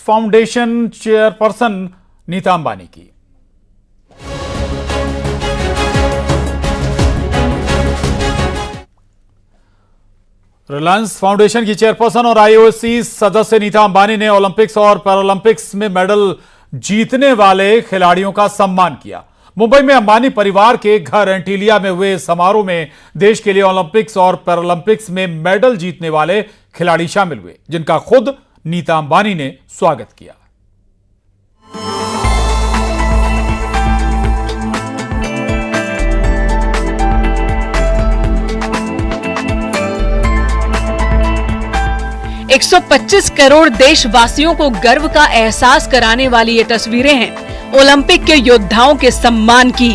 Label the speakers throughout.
Speaker 1: Foundation chairperson Nita Ambani की। Reliance foundation की chairperson और आईओसी सदस्य नीता अंबानी ने ओलंपिक्स और पैरालंपिक्स में मेडल जीतने वाले खिलाड़ियों का सम्मान किया। मुंबई में अंबानी परिवार के घर एंटीलिया में हुए समारोह में देश के लिए ओलंपिक्स और पैरालंपिक्स में मेडल जीतने वाले खिलाड़ी शामिल हुए, जिनका खुद नीता अंबानी ने स्वागत किया।
Speaker 2: एक 125 करोड़ देशवासियों को गर्व का एहसास कराने वाली ये तस्वीरें हैं ओलंपिक के योद्धाओं के सम्मान की।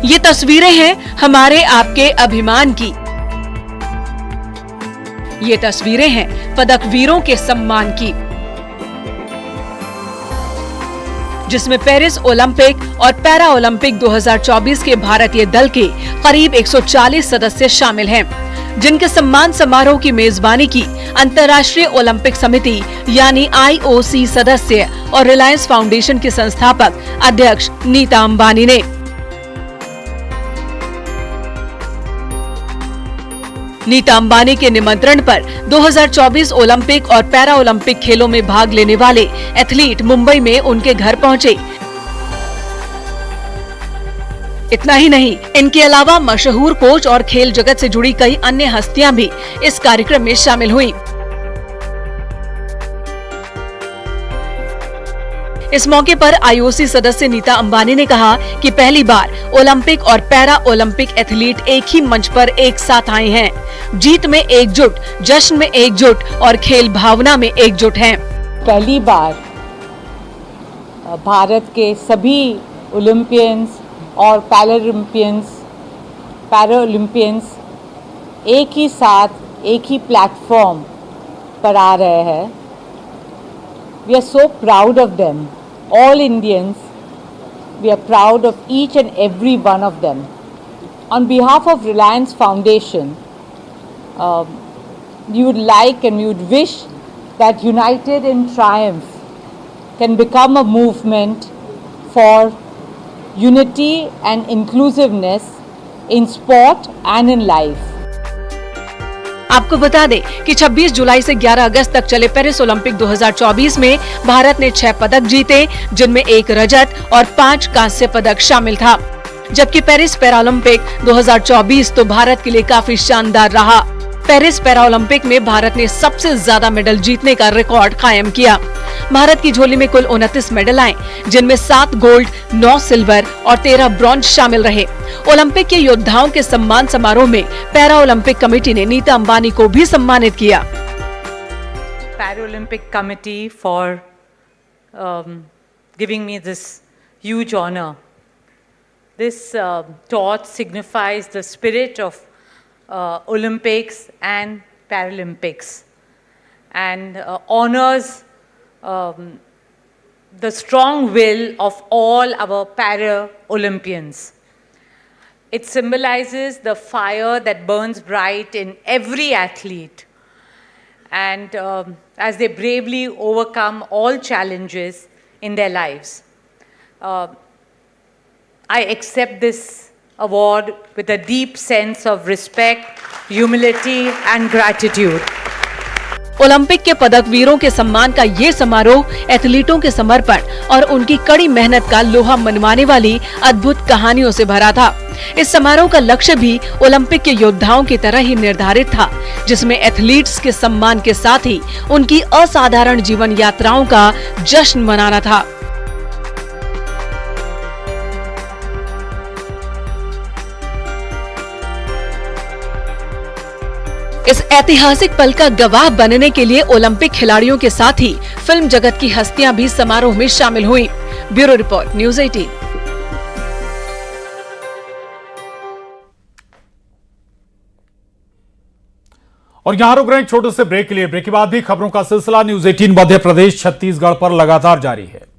Speaker 2: ये तस्वीरें हैं हमारे आपके अभिमान की। ये तस्वीरें हैं पदक वीरों के सम्मान की, जिसमें पेरिस ओलंपिक और पैरा ओलंपिक 2024 के भारतीय दल के करीब 140 सदस्य शामिल हैं, जिनके सम्मान समारोह की मेजबानी की अंतर्राष्ट्रीय ओलंपिक समिति यानी आईओसी सदस्य और रिलायंस फाउंडेशन के संस्थापक अध्यक्ष नीता अंबानी ने। नीता अंबानी के निमंत्रण पर 2024 ओलंपिक और पैरा ओलंपिक खेलों में भाग लेने वाले एथलीट मुंबई में उनके घर पहुंचे। इतना ही नहीं, इनके अलावा मशहूर कोच और खेल जगत से जुड़ी कई अन्य हस्तियां भी इस कार्यक्रम में शामिल हुईं। इस मौके पर आईओसी सदस्य नीता अंबानी ने कहा कि पहली बार ओलंपिक और पैरा ओलंपिक एथलीट एक ही मंच पर एक साथ आए हैं। जीत में एकजुट, जश्न में एकजुट और खेल भावना में एकजुट हैं।
Speaker 3: पहली बार भारत के सभी ओलंपियंस और पैरालंपियंस एक ही साथ एक ही प्लेटफॉर्म पर आ रहे हैं। We are so proud of them. All Indians, we are proud of each and every one of them. On behalf of Reliance Foundation, we would like and we would wish that United in Triumph can become a movement for unity and inclusiveness in sport and in life.
Speaker 2: आपको बता दें कि 26 जुलाई से 11 अगस्त तक चले Paris Olympic 2024 में भारत ने 6 पदक जीते, जिनमें 1 रजत और 5 कांस्य पदक शामिल था। जबकि पेरिस पैरालंपिक 2024 तो भारत के लिए काफी शानदार रहा। पेरिस पैरालंपिक में भारत ने सबसे ज्यादा मेडल जीतने का रिकॉर्ड कायम किया। भारत की झोली में कुल 29 मेडल आए, जिनमें 7 गोल्ड, 9 सिल्वर और 13 ब्रॉन्ज शामिल रहे। ओलंपिक के योद्धाओं के सम्मान समारोह में पैरा ओलंपिक कमेटी ने नीता अंबानी को भी सम्मानित किया।
Speaker 4: Paralympic committee for giving me this huge honour. This torch signifies the spirit of Olympics and Paralympics and honors the strong will of all our para-Olympians. It symbolizes the fire that burns bright in every athlete, and as they bravely overcome all challenges in their lives. I accept this award with a deep sense of respect, humility and gratitude.
Speaker 2: Olympic के पदक वीरों के सम्मान का ये समारोह एथलीटों के समर्पण और उनकी कड़ी मेहनत का लोहा मनवाने वाली अद्भुत कहानियों से भरा था। इस समारोह का लक्ष्य भी ओलंपिक के योद्धाओं की तरह ही निर्धारित था, जिसमें एथलीट्स के सम्मान के साथ ही उनकी असाधारण जीवन यात्राओं का जश्न मनाना था। इस ऐतिहासिक पल का गवाह बनने के लिए ओलंपिक खिलाड़ियों के साथ ही फिल्म जगत की हस्तियां भी समारोह में शामिल हुईं। Bureau report, news 18।
Speaker 1: और यहां रुक रहे हैं एक छोटे से ब्रेक के लिए। ब्रेक के बाद भी खबरों का सिलसिला न्यूज़ 18 मध्य प्रदेश छत्तीसगढ़ पर लगातार जारी है।